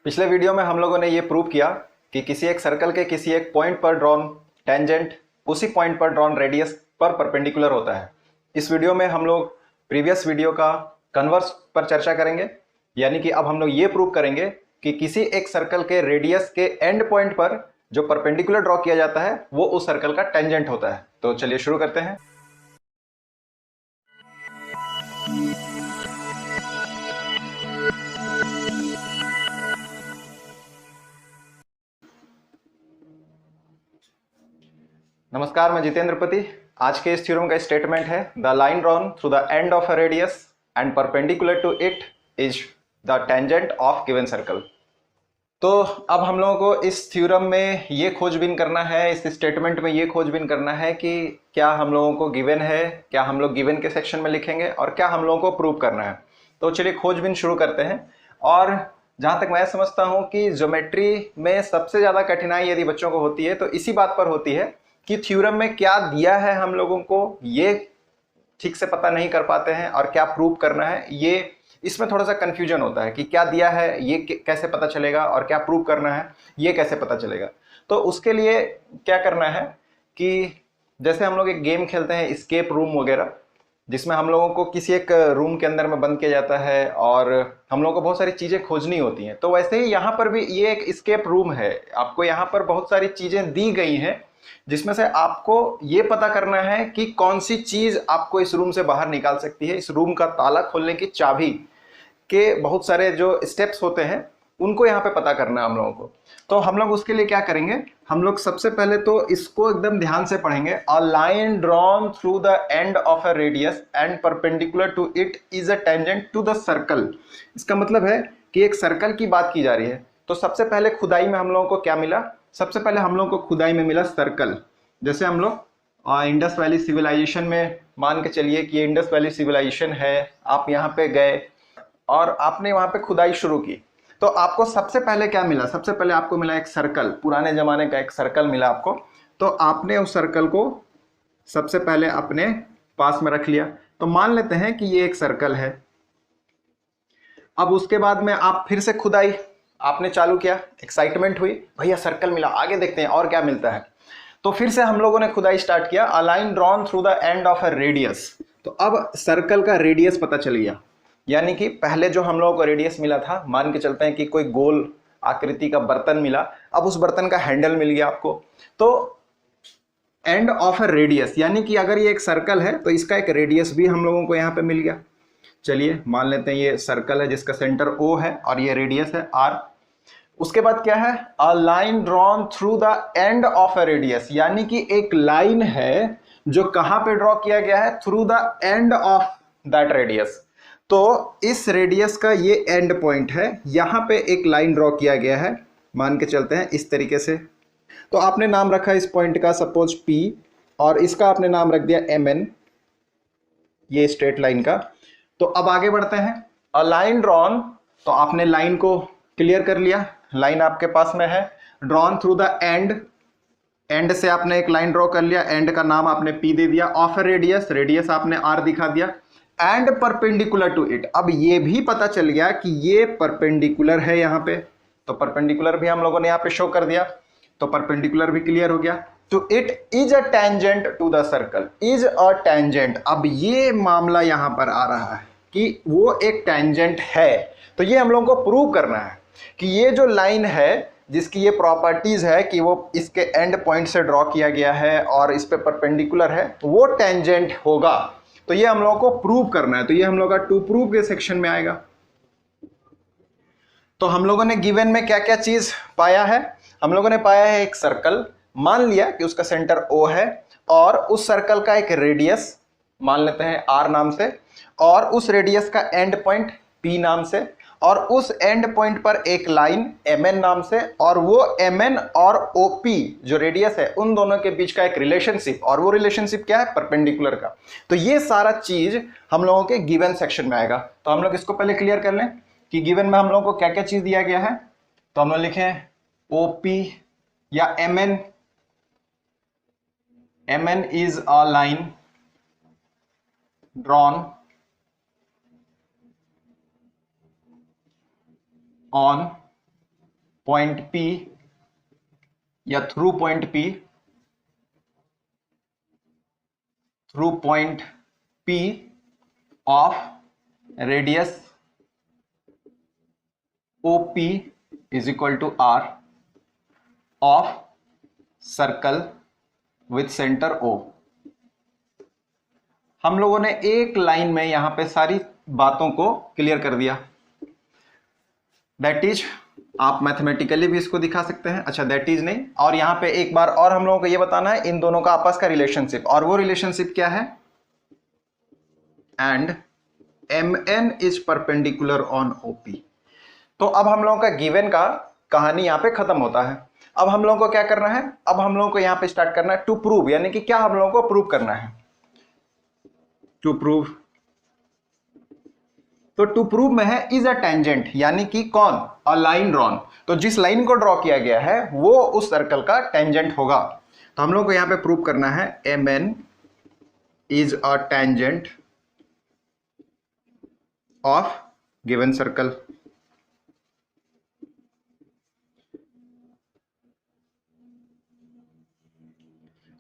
पिछले वीडियो में हम लोगों ने ये प्रूव किया कि किसी एक सर्कल के किसी एक पॉइंट पर ड्रॉन टेंजेंट उसी पॉइंट पर ड्रॉन रेडियस पर परपेंडिकुलर होता है। इस वीडियो में हम लोग प्रीवियस वीडियो का कन्वर्स पर चर्चा करेंगे, यानी कि अब हम लोग ये प्रूव करेंगे कि किसी एक सर्कल के रेडियस के एंड पॉइंट पर जो परपेंडिकुलर ड्रॉ किया जाता है वो उस सर्कल का टेंजेंट होता है। तो चलिए शुरू करते हैं। नमस्कार, मैं जितेंद्र पति। आज के इस थ्योरम का स्टेटमेंट है the line drawn through the end of a radius and perpendicular to it is the tangent of given circle. तो अब हम लोगों को इस थ्योरम में ये खोजबीन करना है, इस स्टेटमेंट में ये खोजबीन करना है कि क्या हम लोगों को गिवन है, क्या हम लोग गिवन के सेक्शन में लिखेंगे और क्या हम लोगों को प्रूव करना है। तो चलिए खोजबीन शुरू करते हैं। और जहाँ तक मैं समझता हूँ कि ज्योमेट्री में सबसे ज़्यादा कठिनाई यदि बच्चों को होती है तो इसी बात पर होती है कि थ्योरम में क्या दिया है हम लोगों को ये ठीक से पता नहीं कर पाते हैं और क्या प्रूव करना है ये इसमें थोड़ा सा कंफ्यूजन होता है कि क्या दिया है ये कैसे पता चलेगा और क्या प्रूव करना है ये कैसे पता चलेगा। तो उसके लिए क्या करना है कि जैसे हम लोग एक गेम खेलते हैं स्केप रूम वगैरह, जिसमें हम लोगों को किसी एक रूम के अंदर में बंद किया जाता है और हम लोगों को बहुत सारी चीज़ें खोजनी होती हैं। तो वैसे ही यहाँ पर भी ये एक स्केप रूम है। आपको यहाँ पर बहुत सारी चीज़ें दी गई हैं जिसमें से आपको ये पता करना है कि कौन सी चीज़ आपको इस रूम से बाहर निकाल सकती है। इस रूम का ताला खोलने की चाबी के बहुत सारे जो स्टेप्स होते हैं उनको यहाँ पे पता करना है हम लोगों को। तो हम लोग उसके लिए क्या करेंगे, हम लोग सबसे पहले तो इसको एकदम ध्यान से पढ़ेंगे। A line drawn through the end of a radius and perpendicular to it is a tangent to the circle. इसका मतलब है कि एक सर्कल की बात की जा रही है। तो सबसे पहले खुदाई में हम लोगों को क्या मिला, सबसे पहले हम लोगों को खुदाई में मिला सर्कल। जैसे हम लोग इंडस वैली सिविलाइजेशन में मान के चलिए कि ये इंडस वैली सिविलाइजेशन है, आप यहाँ पे गए और आपने वहां पे खुदाई शुरू की। तो आपको सबसे पहले क्या मिला, सबसे पहले आपको मिला एक सर्कल, पुराने जमाने का एक सर्कल मिला आपको। तो आपने उस सर्कल को सबसे पहले अपने पास में रख लिया। तो मान लेते हैं कि ये एक सर्कल है। अब उसके बाद में आप फिर से खुदाई आपने चालू किया, एक्साइटमेंट हुई, भैया सर्कल मिला, आगे देखते हैं और क्या मिलता है। तो फिर से हम लोगों ने खुदाई स्टार्ट किया। अ line drawn through the end of a radius. तो अब सर्कल का रेडियस पता चल गया, यानी कि पहले जो हम लोगों को रेडियस मिला था, मान के चलते हैं कि कोई गोल आकृति का बर्तन मिला, अब उस बर्तन का हैंडल मिल गया आपको। तो एंड ऑफ अ रेडियस यानी कि अगर ये एक सर्कल है तो इसका एक रेडियस भी हम लोगों को यहाँ पे मिल गया। चलिए मान लेते हैं ये सर्कल है जिसका सेंटर O है और ये रेडियस है R। उसके बाद क्या है, अ line drawn through the end of a radius, यानी कि एक लाइन है जो कहां पे ड्रॉ किया गया है, through the end of that radius. तो इस रेडियस का ये एंड पॉइंट है, यहां पे एक लाइन ड्रॉ किया गया है, मान के चलते हैं इस तरीके से। तो आपने नाम रखा इस पॉइंट का सपोज P और इसका आपने नाम रख दिया MN, ये स्ट्रेट लाइन का। तो अब आगे बढ़ते हैं। अ लाइन ड्रॉन, तो आपने लाइन को क्लियर कर लिया, लाइन आपके पास में है। Drawn through the and, and से आपने एक लाइन ड्रॉ कर लिया, एंड का नाम आपने P दे दिया। ऑफ अ रेडियस, रेडियस आपने R दिखा दिया। एंड परपेंडिकुलर टू इट, अब ये भी पता चल गया कि ये परपेंडिकुलर है यहाँ पे, तो परपेंडिकुलर भी हम लोगों ने यहाँ पे शो कर दिया। तो परपेंडिकुलर भी क्लियर हो गया। तो it is a tangent to the circle, is a tangent. अब ये मामला यहां पर आ रहा है कि वो एक टेंजेंट है। तो ये हम लोगों को प्रूव करना है कि ये जो लाइन है जिसकी ये प्रॉपर्टीज है कि वो इसके एंड पॉइंट से ड्रॉ किया गया है और इस पे परपेंडिकुलर है, वो टेंजेंट होगा। तो ये हम लोगों को प्रूव करना है। तो ये हम लोग का टू प्रूव के सेक्शन में आएगा। तो हम लोगों ने गिवन में क्या क्या चीज पाया है, हम लोगों ने पाया है एक सर्कल, मान लिया कि उसका सेंटर O है और उस सर्कल का एक रेडियस मान लेते हैं R नाम से, और उस रेडियस का एंड पॉइंट P नाम से, और उस एंड पॉइंट पर एक लाइन MN नाम से, और वो MN और OP जो रेडियस है उन दोनों के बीच का एक रिलेशनशिप, और वो रिलेशनशिप क्या है, परपेंडिकुलर का। तो ये सारा चीज हम लोगों के गिवन सेक्शन में आएगा। तो हम लोग इसको पहले क्लियर कर लें कि गिवन में हम लोगों को क्या क्या चीज दिया गया है। तो हम लोग लिखें OP या MN, MN is a line drawn on point P या through point P, through point P of radius OP is equal to R of circle with centre O। हम लोगों ने एक लाइन में यहां पे सारी बातों को क्लियर कर दिया। दैट इज, आप मैथमेटिकली भी इसको दिखा सकते हैं, अच्छा दैट इज नहीं, और यहां पे एक बार और हम लोगों को ये बताना है इन दोनों का आपस का रिलेशनशिप, और वो रिलेशनशिप क्या है, and MN is perpendicular on OP। तो अब हम लोगों का गिवन का कहानी यहां पे खत्म होता है। अब हम लोगों को क्या करना है, अब हम लोगों को यहां पे स्टार्ट करना है टू प्रूव, यानी कि क्या हम लोगों को प्रूव करना है, टू प्रूव। तो टू प्रूव में है इज अ टेंजेंट, यानी कि कौन, अ लाइन ड्रॉन। तो जिस लाइन को ड्रॉ किया गया है वो उस सर्कल का टेंजेंट होगा। तो हम लोग को यहां पे प्रूव करना है MN is a tangent of given circle.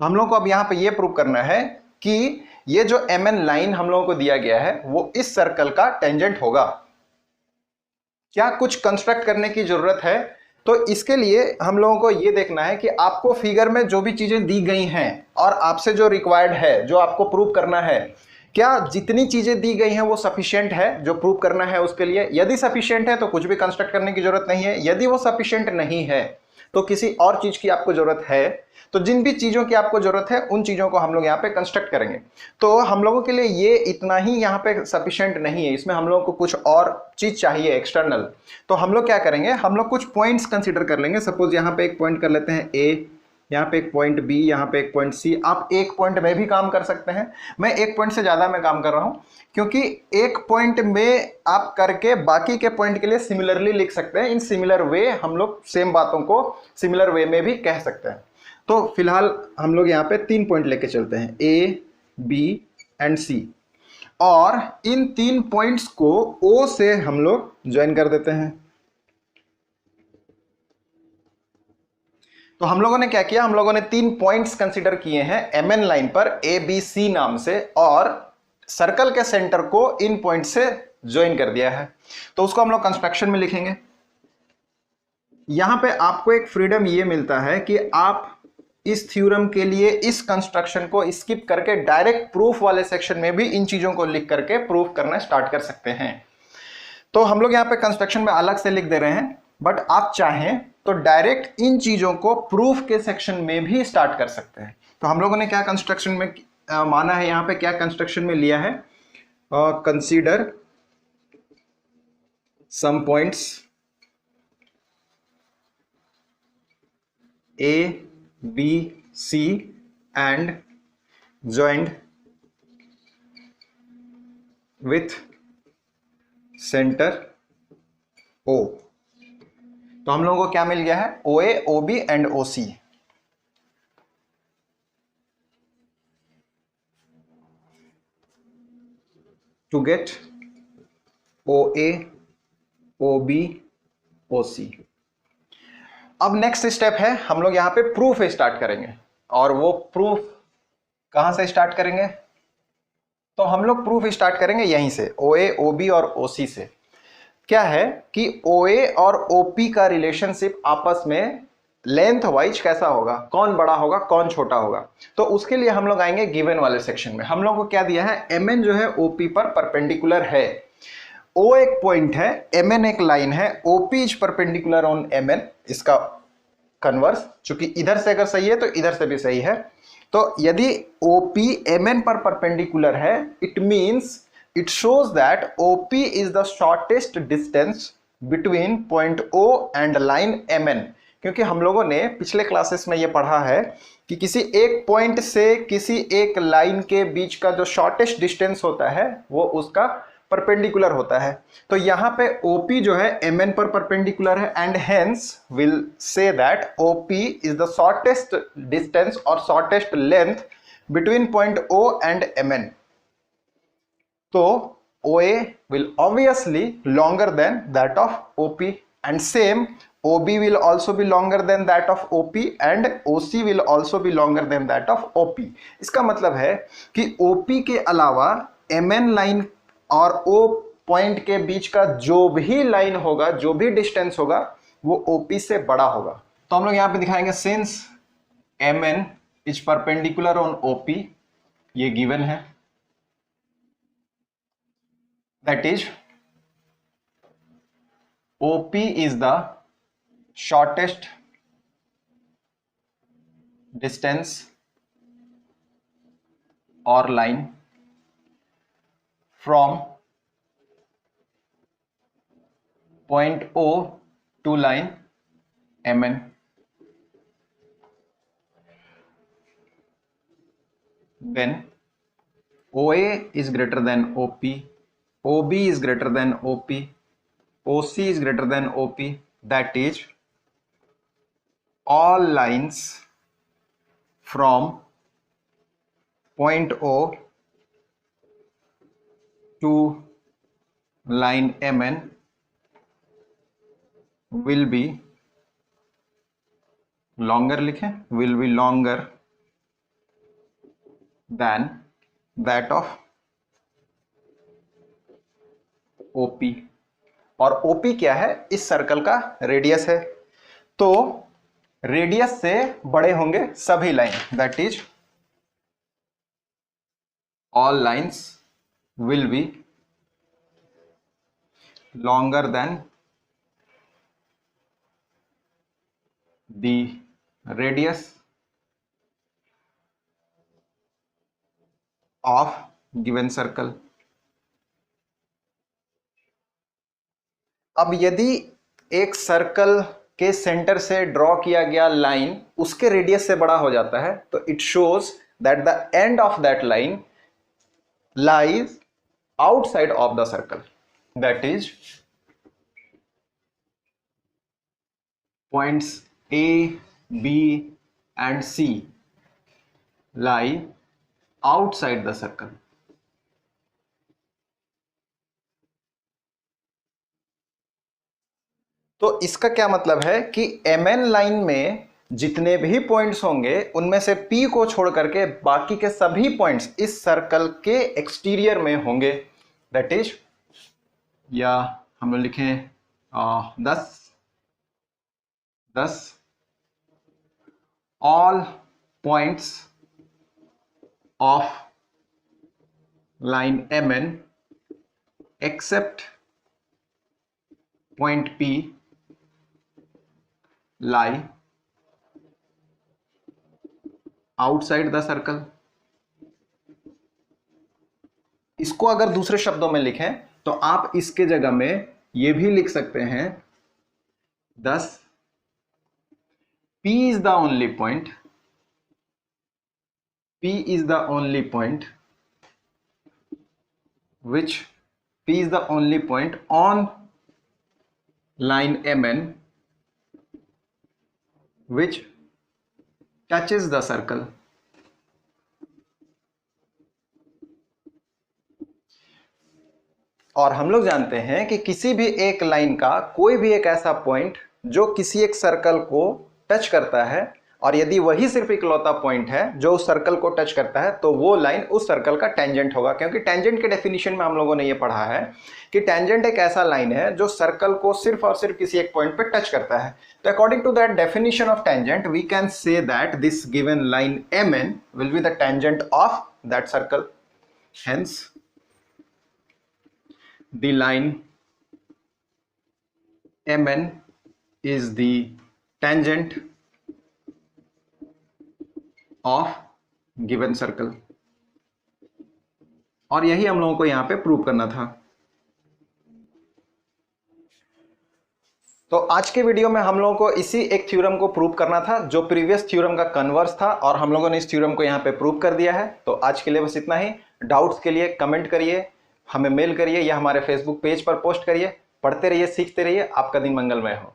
तो हम लोग को अब यहां पे ये प्रूव करना है कि ये जो MN लाइन हम लोगों को दिया गया है वो इस सर्कल का टेंजेंट होगा। क्या कुछ कंस्ट्रक्ट करने की जरूरत है? तो इसके लिए हम लोगों को ये देखना है कि आपको फिगर में जो भी चीजें दी गई हैं और आपसे जो रिक्वायर्ड है, जो आपको प्रूव करना है, क्या जितनी चीजें दी गई हैं वो सफिशिएंट है जो प्रूव करना है उसके लिए। यदि सफिशिएंट है तो कुछ भी कंस्ट्रक्ट करने की जरूरत नहीं है, यदि वो सफिशिएंट नहीं है तो किसी और चीज की आपको जरूरत है। तो जिन भी चीजों की आपको जरूरत है उन चीजों को हम लोग यहाँ पे कंस्ट्रक्ट करेंगे। तो हम लोगों के लिए ये इतना ही यहाँ पे सफिशिएंट नहीं है, इसमें हम लोगों को कुछ और चीज चाहिए एक्सटर्नल। तो हम लोग क्या करेंगे, हम लोग कुछ पॉइंट्स कंसीडर कर लेंगे। सपोज यहाँ पे एक पॉइंट कर लेते हैं A, यहाँ पे एक पॉइंट B, यहाँ पे एक पॉइंट C। आप एक पॉइंट में भी काम कर सकते हैं, मैं एक पॉइंट से ज्यादा मैं काम कर रहा हूँ, क्योंकि एक पॉइंट में आप करके बाकी के पॉइंट के लिए सिमिलरली लिख सकते हैं। इन सिमिलर वे हम लोग सेम बातों को सिमिलर वे में भी कह सकते हैं। तो फिलहाल हम लोग यहाँ पे 3 पॉइंट लेके चलते हैं, A, B एंड C, और इन 3 पॉइंट्स को O से हम लोग ज्वाइन कर देते हैं। तो हम लोगों ने क्या किया, हम लोगों ने 3 पॉइंट्स कंसीडर किए हैं MN लाइन पर ABC नाम से, और सर्कल के सेंटर को इन पॉइंट से ज्वाइन कर दिया है। तो उसको हम लोग कंस्ट्रक्शन में लिखेंगे। यहां पे आपको एक फ्रीडम ये मिलता है कि आप इस थ्योरम के लिए इस कंस्ट्रक्शन को स्किप करके डायरेक्ट प्रूफ वाले सेक्शन में भी इन चीजों को लिख करके प्रूफ करना स्टार्ट कर सकते हैं। तो हम लोग यहाँ पे कंस्ट्रक्शन में अलग से लिख दे रहे हैं, बट आप चाहें तो डायरेक्ट इन चीजों को प्रूफ के सेक्शन में भी स्टार्ट कर सकते हैं। तो हम लोगों ने क्या कंस्ट्रक्शन में माना है, यहाँ पे क्या कंस्ट्रक्शन में लिया है, consider some points A, B, C and joined with center O। तो हम लोगों को क्या मिल गया है, OA, OB and OC। To get OA, OB, OC। अब नेक्स्ट स्टेप है, हम लोग यहाँ पे प्रूफ स्टार्ट करेंगे। और वो प्रूफ कहां से स्टार्ट करेंगे, तो हम लोग प्रूफ स्टार्ट करेंगे यहीं से, OA, OB और OC से। क्या है कि OA और OP का रिलेशनशिप आपस में लेंथ वाइज कैसा होगा, कौन बड़ा होगा कौन छोटा होगा। तो उसके लिए हम लोग आएंगे गिवन वाले सेक्शन में। हम लोग को क्या दिया है, MN जो है OP पर परपेंडिकुलर है। O एक पॉइंट है, MN एक लाइन है, OP is perpendicular on MN, इसका कन्वर्स, चूंकि इधर से अगर सही है तो इधर से भी सही है। तो यदि OP MN पर परपेंडिकुलर है, it means it shows that OP is the shortest distance between point O and line MN। क्योंकि हम लोगों ने पिछले क्लासेस में ये पढ़ा है कि किसी एक पॉइंट से किसी एक लाइन के बीच का जो शॉर्टेस्ट डिस्टेंस होता है वो उसका परपेंडिकुलर होता है। तो यहाँ पे OP जो है MN पर परपेंडिकुलर है, and hence we'll say that OP is the shortest distance और shortest length between point O and MN। तो OA will obviously longer than that of OP, and same OB will also be longer than that of OP and OC will also be longer than that of OP। इसका मतलब है कि OP के अलावा MN line और O point के बीच का जो भी लाइन होगा, जो भी डिस्टेंस होगा, वो OP से बड़ा होगा। तो हम लोग यहां पे दिखाएंगे since MN is perpendicular on OP, ये गिवन है, that is OP is the shortest distance or line from point O to line MN। When OA is greater than OP, OB is greater than OP, OC is greater than OP, that is all lines from point O to line MN will be longer, लिखें, will be longer than that of OP। और OP क्या है? इस circle का radius है, तो radius से बड़े होंगे सभी line, that is all lines will be longer than the radius of given circle. अब यदि एक सर्कल के सेंटर से ड्रॉ किया गया लाइन उसके रेडियस से बड़ा हो जाता है, तो it shows that the end of that line lies outside of the circle, that is points A, B and C lie outside the circle। तो इसका क्या मतलब है कि MN लाइन में जितने भी पॉइंट्स होंगे उनमें से P को छोड़ करके बाकी के सभी पॉइंट्स इस सर्कल के एक्सटीरियर में होंगे, दैट इज, या हम लोग लिखें 10 all points of line MN except point P lie outside the circle। इसको अगर दूसरे शब्दों में लिखें तो आप इसके जगह में ये भी लिख सकते हैं 10 P is the only point, P is the only point which P is the only point on line MN which touches the circle। और हम लोग जानते हैं कि किसी भी एक लाइन का कोई भी एक ऐसा पॉइंट जो किसी एक सर्कल को टच करता है, और यदि वही सिर्फ इकलौता पॉइंट है जो उस सर्कल को टच करता है, तो वो लाइन उस सर्कल का टेंजेंट होगा। क्योंकि टेंजेंट के डेफिनेशन में हम लोगों ने ये पढ़ा है कि टेंजेंट एक ऐसा लाइन है जो सर्कल को सिर्फ और सिर्फ किसी एक पॉइंट पे टच करता है। तो according to that definition of tangent we can say that this given line MN will be the tangent of that circle, hence the line MN is the tangent of given circle। और यही हम लोगों को यहां पे prove करना था। तो आज के वीडियो में हम लोगों को इसी एक थ्योरम को प्रूव करना था जो प्रीवियस थ्योरम का कन्वर्स था, और हम लोगों ने इस थ्योरम को यहां पे प्रूव कर दिया है। तो आज के लिए बस इतना ही। डाउट्स के लिए कमेंट करिए, हमें मेल करिए या हमारे फेसबुक पेज पर पोस्ट करिए। पढ़ते रहिए, सीखते रहिए। आपका दिन मंगलमय हो।